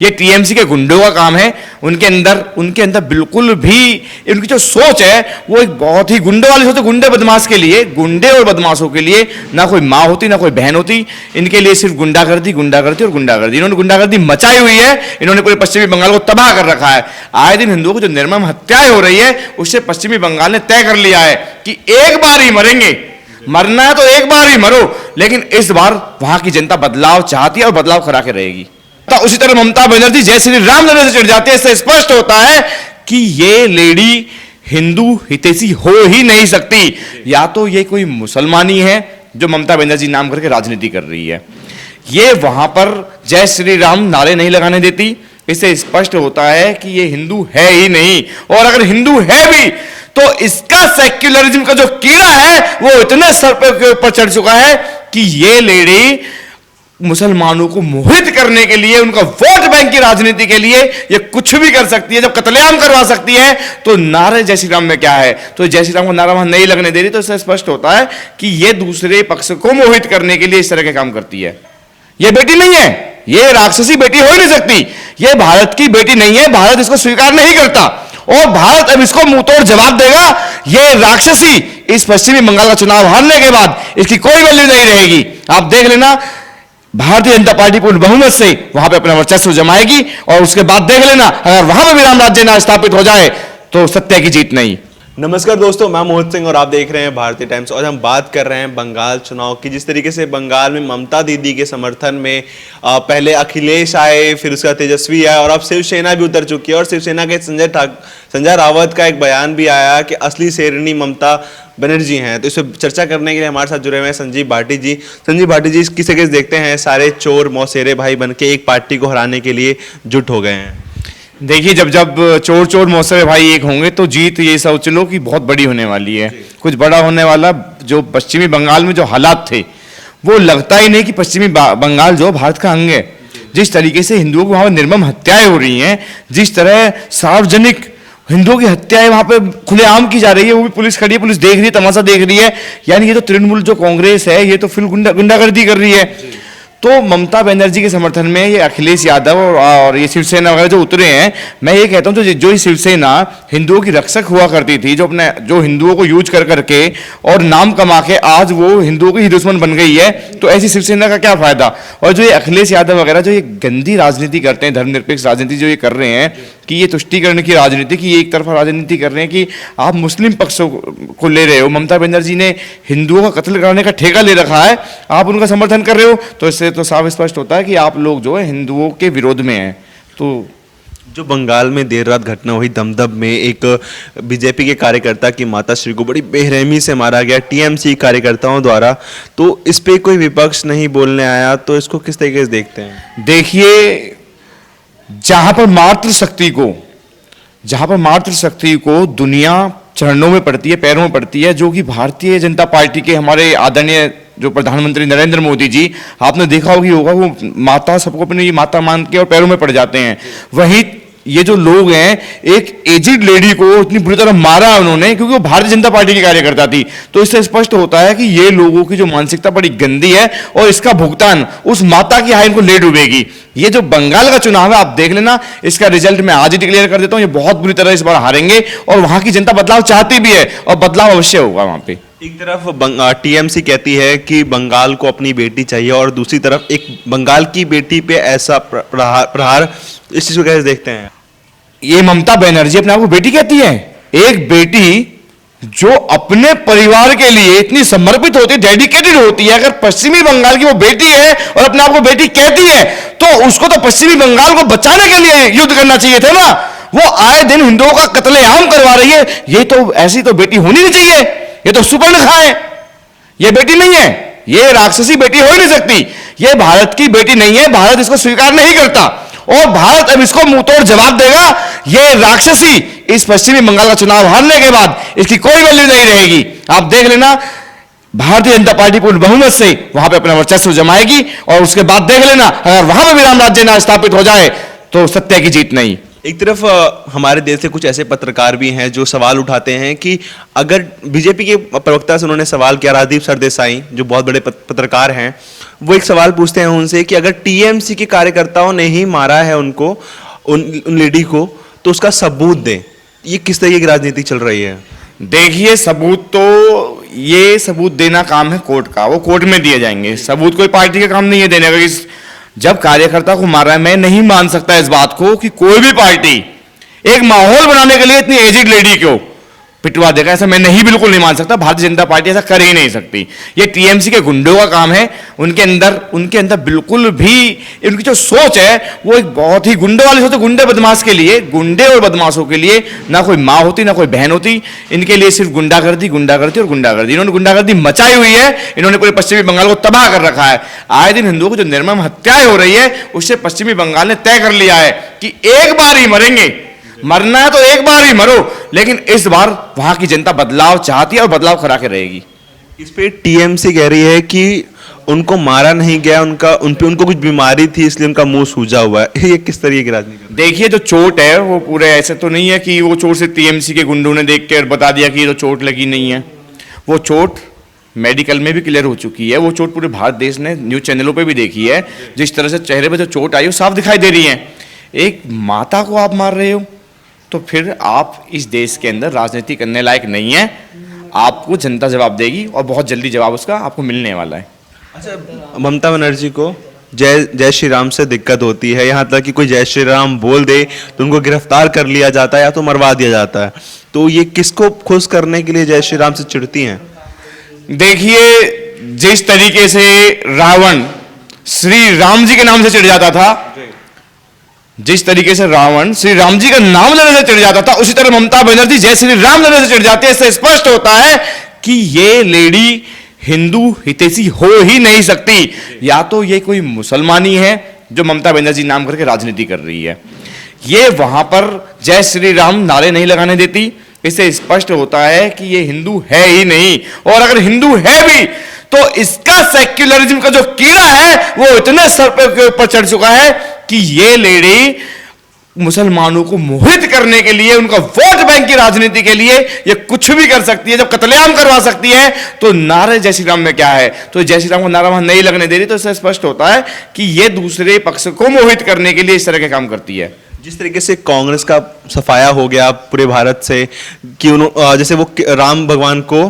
ये टीएमसी के गुंडों का काम है। उनके अंदर बिल्कुल भी उनकी जो सोच है वो एक बहुत ही गुंडों वाली सोच है। गुंडे बदमाश के लिए, गुंडे और बदमाशों के लिए ना कोई माँ होती ना कोई बहन होती। इनके लिए सिर्फ गुंडागर्दी गुंडागर्दी और गुंडागर्दी। इन्होंने गुंडागर्दी मचाई हुई है। इन्होंने पूरे पश्चिमी बंगाल को तबाह कर रखा है। आए दिन हिंदुओं को जो निर्मम हत्याएं हो रही है उससे पश्चिमी बंगाल ने तय कर लिया है कि एक बार ही मरेंगे, मरना है तो एक बार ही मरो। लेकिन इस बार वहां की जनता बदलाव चाहती है और बदलाव करा के रहेगी। उसी तरह ममता बनर्जी जय श्री राम लड़ने से चिढ़ जाती है। इससे स्पष्ट होता है कि ये लेडी हिंदू हितैषी हो ही नहीं सकती। या तो ये कोई मुसलमानी है जो ममता बनर्जी नाम करके राजनीति कर रही है, ये वहां पर जय श्री राम नारे नहीं लगाने देती। इससे स्पष्ट होता है कि ये हिंदू है ही नहीं। और अगर हिंदू है भी तो इसका सेक्युलरिज्म का जो कीड़ा है वो इतने सर पे ऊपर चढ़ चुका है कि ये लेडी मुसलमानों को मोहित करने के लिए, उनका वोट बैंक की राजनीति के लिए ये कुछ भी कर सकती है। जब कत्लेआम करवा सकती है तो नारे जय श्री राम में क्या है? तो जय श्री राम को नारा वहां नहीं लगने दे रही। तो इससे स्पष्ट होता है कि ये दूसरे पक्ष को मोहित करने के लिए इस तरह के काम करती है। ये बेटी नहीं है, ये राक्षसी बेटी हो ही नहीं सकती। ये भारत की बेटी नहीं है। भारत इसको स्वीकार नहीं करता और भारत अब इसको मुंह तोड़ जवाब देगा। ये राक्षसी इस पश्चिमी बंगाल का चुनाव हारने के बाद इसकी कोई वैल्यू नहीं रहेगी। आप देख लेना, भारतीय जनता पार्टी पूर्ण बहुमत से वहां पे अपना वर्चस्व जमाएगी और उसके बाद देख लेना अगर वहां पे भी राम राज्य ना स्थापित हो जाए तो सत्य की जीत नहीं। नमस्कार दोस्तों, मैं मोहित सिंह और आप देख रहे हैं भारतीय टाइम्स। और हम बात कर रहे हैं बंगाल चुनाव की। जिस तरीके से बंगाल में ममता दीदी के समर्थन में पहले अखिलेश आए, फिर उसका तेजस्वी आया और अब शिवसेना भी उतर चुकी है। और शिवसेना के संजय रावत का एक बयान भी आया कि असली शेरनी ममता बनर्जी हैं। तो इस पर चर्चा करने के लिए हमारे साथ जुड़े हुए हैं संजीव भाटी जी। संजीव भाटी जी, किसे किसे देखते हैं सारे चोर मौसेरे भाई बन के एक पार्टी को हराने के लिए जुट हो गए हैं? देखिए, जब चोर चोर मौसरे भाई एक होंगे तो जीत ये सोच लो कि बहुत बड़ी होने वाली है। कुछ बड़ा होने वाला। जो पश्चिमी बंगाल में जो हालात थे वो लगता ही नहीं कि पश्चिमी बंगाल जो भारत का अंग है। जिस तरीके से हिंदुओं को वहां निर्मम हत्याएं हो रही हैं, जिस तरह सार्वजनिक हिंदुओं की हत्याएं वहां पे खुलेआम की जा रही है, वो भी पुलिस खड़ी है, पुलिस देख रही है, तमाशा देख रही है। यानी ये तो तृणमूल जो कांग्रेस है ये तो फिर गुंडागर्दी कर रही है। तो ममता बनर्जी के समर्थन में ये अखिलेश यादव और ये शिवसेना वगैरह जो उतरे हैं, मैं ये कहता हूँ जो शिवसेना हिंदुओं की रक्षक हुआ करती थी, जो हिंदुओं को यूज कर करके और नाम कमा के आज वो हिंदुओं की ही दुश्मन बन गई है, तो ऐसी शिवसेना का क्या फायदा? और जो ये अखिलेश यादव वगैरह जो ये गंदी राजनीति करते हैं, धर्मनिरपेक्ष राजनीति जो ये कर रहे हैं कि ये तुष्टीकरण की राजनीति की एक तरफा राजनीति कर रहे हैं कि आप मुस्लिम पक्ष को ले रहे हो। ममता बनर्जी ने हिंदुओं का कत्ल कराने का ठेका ले रखा है, आप उनका समर्थन कर रहे हो। तो इससे तो साफ स्पष्ट होता है कि आप लोग जो है हिंदुओं के विरोध में हैं। तो जो बंगाल में देर रात घटना हुई दमदम में, एक बीजेपी के कार्यकर्ता की माताश्री को बड़ी बेरहमी से मारा गया टीएमसी कार्यकर्ताओं द्वारा, तो इस पे कोई विपक्ष नहीं बोलने आया, तो इसको किस तरीके से देखते हैं? देखिए, जहां पर मातृ शक्ति को दुनिया चरणों में पड़ती है, पैरों में पड़ती है, जो कि भारतीय जनता पार्टी के हमारे आदरणीय जो प्रधानमंत्री नरेंद्र मोदी जी, आपने देखा होगा वो माता सबको अपनी माता मान के और पैरों में पड़ जाते हैं। वहीं ये जो लोग हैं, एक एजिड लेडी को इतनी बुरी तरह मारा उन्होंने क्योंकि वो भारतीय जनता पार्टी की कार्यकर्ता थी। तो इससे स्पष्ट होता है कि ये लोगों की जो मानसिकता बड़ी गंदी है और इसका भुगतान उस माता की हाइन को ले डूबेगी। ये जो बंगाल का चुनाव है आप देख लेना, इसका रिजल्ट मैं आज ही डिक्लेयर कर देता हूं, ये बहुत बुरी तरह इस बार हारेंगे और वहां की जनता बदलाव चाहती भी है और बदलाव अवश्य होगा वहां पे। एक तरफ टीएमसी कहती है कि बंगाल को अपनी बेटी चाहिए और दूसरी तरफ एक बंगाल की बेटी पे ऐसा प्रहार, इस चीज को कैसे देखते हैं? ये ममता बनर्जी अपने आप को बेटी कहती है। एक बेटी जो अपने परिवार के लिए इतनी समर्पित होती है, डेडिकेटेड होती है, अगर पश्चिमी बंगाल की वो बेटी है और अपने आप को बेटी कहती है तो उसको तो पश्चिमी बंगाल को बचाने के लिए युद्ध करना चाहिए था ना। वो आए दिन हिंदुओं का कत्लेआम करवा रही है। ये तो ऐसी तो बेटी होनी नहीं चाहिए। ये तो सुपर्ण है, ये बेटी नहीं है। ये राक्षसी बेटी हो ही नहीं सकती। ये भारत की बेटी नहीं है। भारत इसको स्वीकार नहीं करता और भारत अब इसको मुंह तोड़ जवाब देगा। ये राक्षसी इस पश्चिमी बंगाल का चुनाव हारने के बाद इसकी कोई वैल्यू नहीं रहेगी। आप देख लेना, भारतीय जनता पार्टी पूर्ण बहुमत से वहां पे अपना वर्चस्व जमाएगी और उसके बाद देख लेना अगर वहां पे भी राम राज्य ना स्थापित हो जाए तो सत्य की जीत नहीं। एक तरफ हमारे देश से कुछ ऐसे पत्रकार भी हैं जो सवाल उठाते हैं कि अगर बीजेपी के प्रवक्ता से उन्होंने सवाल किया, राजदीप सरदेसाई जो बहुत बड़े पत्रकार हैं, वो एक सवाल पूछते हैं उनसे कि अगर टीएमसी के कार्यकर्ताओं ने ही मारा है उनको, उन लेडी को, तो उसका सबूत दें। ये किस तरीके की राजनीति चल रही है? देखिए, सबूत तो ये सबूत देना काम है कोर्ट का, वो कोर्ट में दिए जाएंगे। सबूत कोई पार्टी का काम नहीं है देने का। जब कार्यकर्ता को मारा है, मैं नहीं मान सकता इस बात को कि कोई भी पार्टी एक माहौल बनाने के लिए इतनी एजिड लेडी को पिटवा देगा। ऐसा मैं नहीं, बिल्कुल नहीं मान सकता। भारतीय जनता पार्टी ऐसा कर ही नहीं सकती। ये टीएमसी के गुंडों का काम है। उनके अंदर बिल्कुल भी उनकी जो सोच है वो एक बहुत ही गुंडे वाली सोच है। गुंडे बदमाश के लिए, गुंडे और बदमाशों के लिए ना कोई माँ होती ना कोई बहन होती। इनके लिए सिर्फ गुंडागर्दी और गुंडागर्दी। इन्होंने गुंडागर्दी मचाई हुई है। इन्होंने पूरे पश्चिमी बंगाल को तबाह कर रखा है। आए दिन हिंदुओं की जो निर्मम हत्याएं हो रही है, उससे पश्चिमी बंगाल ने तय कर लिया है कि एक बार ही मरेंगे। मरना है तो एक बार ही मरो, लेकिन इस बार वहां की जनता बदलाव चाहती है और बदलाव करा के रहेगी। इस पे टीएमसी कह रही है कि उनको मारा नहीं गया, उनको कुछ बीमारी थी इसलिए उनका मुंह सूजा हुआ है। ये किस तरीके की राजनीति? देखिए, जो चोट है वो पूरे ऐसे तो नहीं है कि वो चोट से टीएमसी के गुंडों ने देख के बता दिया कि ये तो चोट लगी नहीं है। वो चोट मेडिकल में भी क्लियर हो चुकी है। वो चोट पूरे भारत देश ने न्यूज चैनलों पे भी देखी है। जिस तरह से चेहरे पे जो चोट आई वो साफ दिखाई दे रही है। एक माता को आप मार रहे हो तो फिर आप इस देश के अंदर राजनीति करने लायक नहीं है। आपको जनता जवाब देगी और बहुत जल्दी जवाब उसका आपको मिलने वाला है। अच्छा, ममता बनर्जी को जय श्री राम से दिक्कत होती है, यहाँ तक कि कोई जय श्री राम बोल दे तो उनको गिरफ्तार कर लिया जाता है या तो मरवा दिया जाता है। तो ये किसको खुश करने के लिए जय श्री राम से चिढ़ती हैं? देखिए, जिस तरीके से रावण श्री राम जी के नाम से चिढ़ जाता था, जिस तरीके से रावण श्री राम जी का नाम लेने से चिढ़ जाता था, उसी तरह ममता बनर्जी जय श्री राम लेने से चिढ़ जाती है। इससे स्पष्ट होता है कि ये लेडी हिंदू हितैषी हो ही नहीं सकती। या तो ये कोई मुसलमानी है जो ममता बनर्जी नाम करके राजनीति कर रही है। ये वहां पर जय श्री राम नारे नहीं लगाने देती। इससे स्पष्ट होता है कि ये हिंदू है ही नहीं। और अगर हिंदू है भी तो इसका सेक्युलरिज्म का जो कीड़ा है वो इतने सर के ऊपर चढ़ चुका है कि ये लेडी मुसलमानों को मोहित करने के लिए, उनका वोट बैंक की राजनीति के लिए ये कुछ भी कर सकती है। जब कत्लेआम करवा सकती है तो नारे जय श्री राम में क्या है? तो जय श्री राम का नारा वहां नहीं लगने दे रही। तो इससे स्पष्ट होता है कि ये दूसरे पक्ष को मोहित करने के लिए इस तरह के काम करती है। जिस तरीके से कांग्रेस का सफाया हो गया पूरे भारत से कि जैसे वो राम भगवान को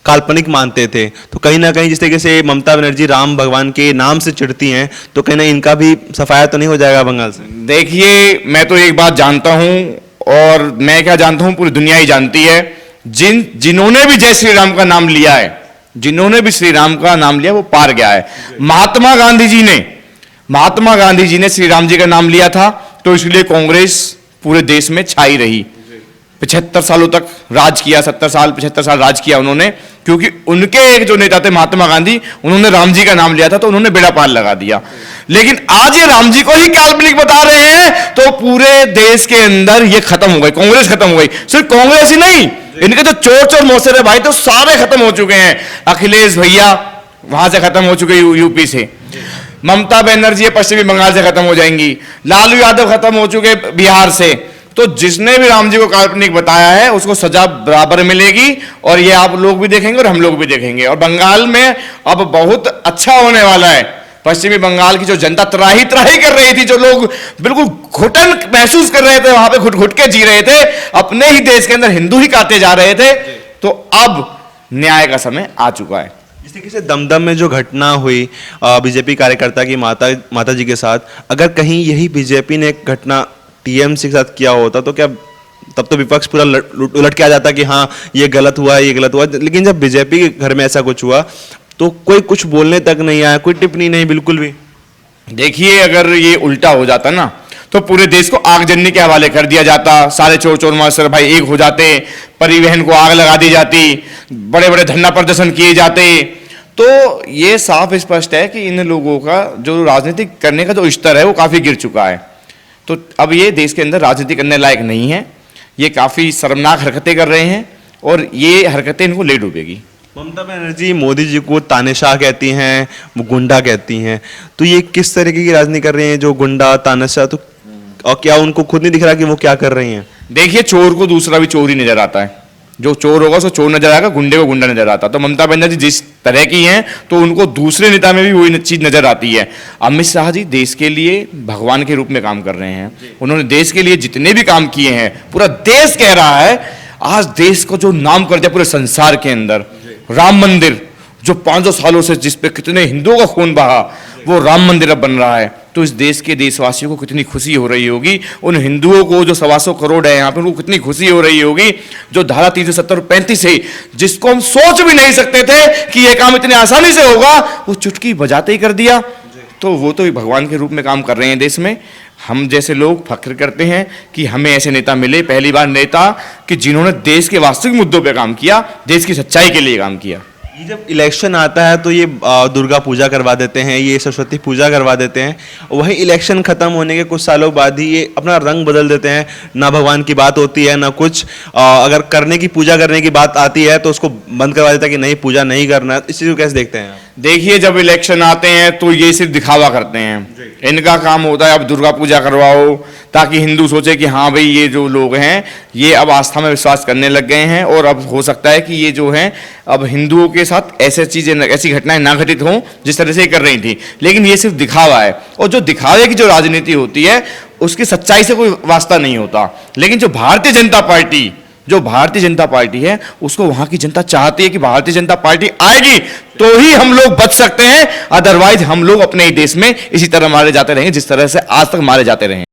काल्पनिक मानते थे, तो कहीं ना कहीं जिस तरीके से ममता बनर्जी राम भगवान के नाम से चिढ़ती हैं, तो कहीं ना इनका भी सफाया तो नहीं हो जाएगा बंगाल से? देखिए, मैं तो एक बात जानता हूं, और मैं क्या जानता हूं पूरी दुनिया ही जानती है। जिन्होंने भी जय श्री राम का नाम लिया है, जिन्होंने भी श्री राम का नाम लिया, वो पार गया है। महात्मा गांधी जी ने श्री राम जी का नाम लिया था, तो इसलिए कांग्रेस पूरे देश में छाई रही। 75 सालों तक राज किया, 75 साल राज किया उन्होंने, क्योंकि उनके एक जो नेता थे महात्मा गांधी, उन्होंने राम जी का नाम लिया था, तो उन्होंने बेड़ा पार लगा दिया। लेकिन आज ये राम जी को ही काल्पनिक बता रहे हैं, तो पूरे देश के अंदर ये खत्म हो गई, कांग्रेस खत्म हो गई। सिर्फ कांग्रेस ही नहीं, इनके जो चोर मौसेरे भाई तो सारे खत्म हो चुके हैं। अखिलेश भैया वहां से खत्म हो चुके, यूपी से। ममता बनर्जी पश्चिमी बंगाल से खत्म हो जाएंगी। लालू यादव खत्म हो चुके बिहार से। तो जिसने भी राम जी को काल्पनिक बताया है उसको सजा बराबर मिलेगी, और ये आप लोग भी देखेंगे और हम लोग भी देखेंगे। और बंगाल में अब बहुत अच्छा होने वाला है। पश्चिमी बंगाल की जो जनता त्राही कर रही थी, जो लोग बिल्कुल घुटन महसूस कर रहे थे, वहां पे घुट के जी रहे थे, अपने ही देश के अंदर हिंदू ही काटे जा रहे थे, तो अब न्याय का समय आ चुका है। जिस तरीके से दमदम में जो घटना हुई बीजेपी कार्यकर्ता की माता जी के साथ, अगर कहीं यही बीजेपी ने एक घटना टीएमसी के साथ किया होता तो क्या तब तो विपक्ष पूरा उलट के आ जाता कि हाँ ये गलत हुआ, ये गलत हुआ। लेकिन जब बीजेपी के घर में ऐसा कुछ हुआ तो कोई कुछ बोलने तक नहीं आया, कोई टिप्पणी नहीं, बिल्कुल भी। देखिए, अगर ये उल्टा हो जाता ना तो पूरे देश को आगजनी के हवाले कर दिया जाता। सारे चोर मास्टर भाई एक हो जाते, परिवहन को आग लगा दी जाती, बड़े बड़े धरना प्रदर्शन किए जाते। तो ये साफ स्पष्ट है कि इन लोगों का जो राजनीति करने का जो स्तर है वो काफी गिर चुका है। तो अब ये देश के अंदर राजनीति करने लायक नहीं है। ये काफी शर्मनाक हरकतें कर रहे हैं और ये हरकतें इनको ले डूबेगी। ममता बनर्जी मोदी जी को तानाशाह कहती हैं, वो गुंडा कहती हैं, तो ये किस तरीके की राजनीति कर रही हैं जो गुंडा तानाशाह? तो और क्या उनको खुद नहीं दिख रहा कि वो क्या कर रही हैं? देखिए, चोर को दूसरा भी चोर ही नजर आता है। जो चोर होगा उसको चोर नजर आएगा, गुंडे को गुंडा नजर आता। तो ममता बनर्जी जिस तरह की हैं तो उनको दूसरे नेता में भी वही चीज नजर आती है। अमित शाह जी देश के लिए भगवान के रूप में काम कर रहे हैं। उन्होंने देश के लिए जितने भी काम किए हैं, पूरा देश कह रहा है, आज देश को जो नाम कर दिया पूरे संसार के अंदर, राम मंदिर जो 500 सालों से जिस पे कितने हिंदुओं का खून बहा, वो राम मंदिर अब बन रहा है। तो इस देश के देशवासियों को कितनी खुशी हो रही होगी, उन हिंदुओं को जो 125 करोड़ है यहाँ पे, उनको कितनी खुशी हो रही होगी, जो धारा 370 और 35 है, जिसको हम सोच भी नहीं सकते थे कि ये काम इतनी आसानी से होगा, वो चुटकी बजाते ही कर दिया। तो वो तो भगवान के रूप में काम कर रहे हैं देश में। हम जैसे लोग फख्र करते हैं कि हमें ऐसे नेता मिले, पहली बार नेता कि जिन्होंने देश के वास्तविक मुद्दों पे काम किया, देश की सच्चाई के लिए काम किया। ये जब इलेक्शन आता है तो ये दुर्गा पूजा करवा देते हैं, ये सरस्वती पूजा करवा देते हैं, वही इलेक्शन खत्म होने के कुछ सालों बाद ही ये अपना रंग बदल देते हैं। ना भगवान की बात होती है ना कुछ, अगर करने की पूजा करने की बात आती है तो उसको बंद करवा देता है कि नहीं पूजा नहीं करना। इस चीज़ को कैसे देखते हैं आप? देखिए, जब इलेक्शन आते हैं तो ये सिर्फ दिखावा करते हैं। इनका काम होता है अब दुर्गा पूजा करवाओ ताकि हिंदू सोचे कि हाँ भाई ये जो लोग हैं ये अब आस्था में विश्वास करने लग गए हैं, और अब हो सकता है कि ये जो हैं अब हिंदुओं के साथ ऐसी चीजें, ऐसी घटनाएं ना घटित हों जिस तरह से ये कर रही थी। लेकिन ये सिर्फ दिखावा है, और जो दिखावे की जो राजनीति होती है उसकी सच्चाई से कोई वास्ता नहीं होता। लेकिन जो भारतीय जनता पार्टी है उसको वहां की जनता चाहती है कि भारतीय जनता पार्टी आएगी तो ही हम लोग बच सकते हैं, अदरवाइज हम लोग अपने ही देश में इसी तरह मारे जाते रहेंगे जिस तरह से आज तक मारे जाते रहे।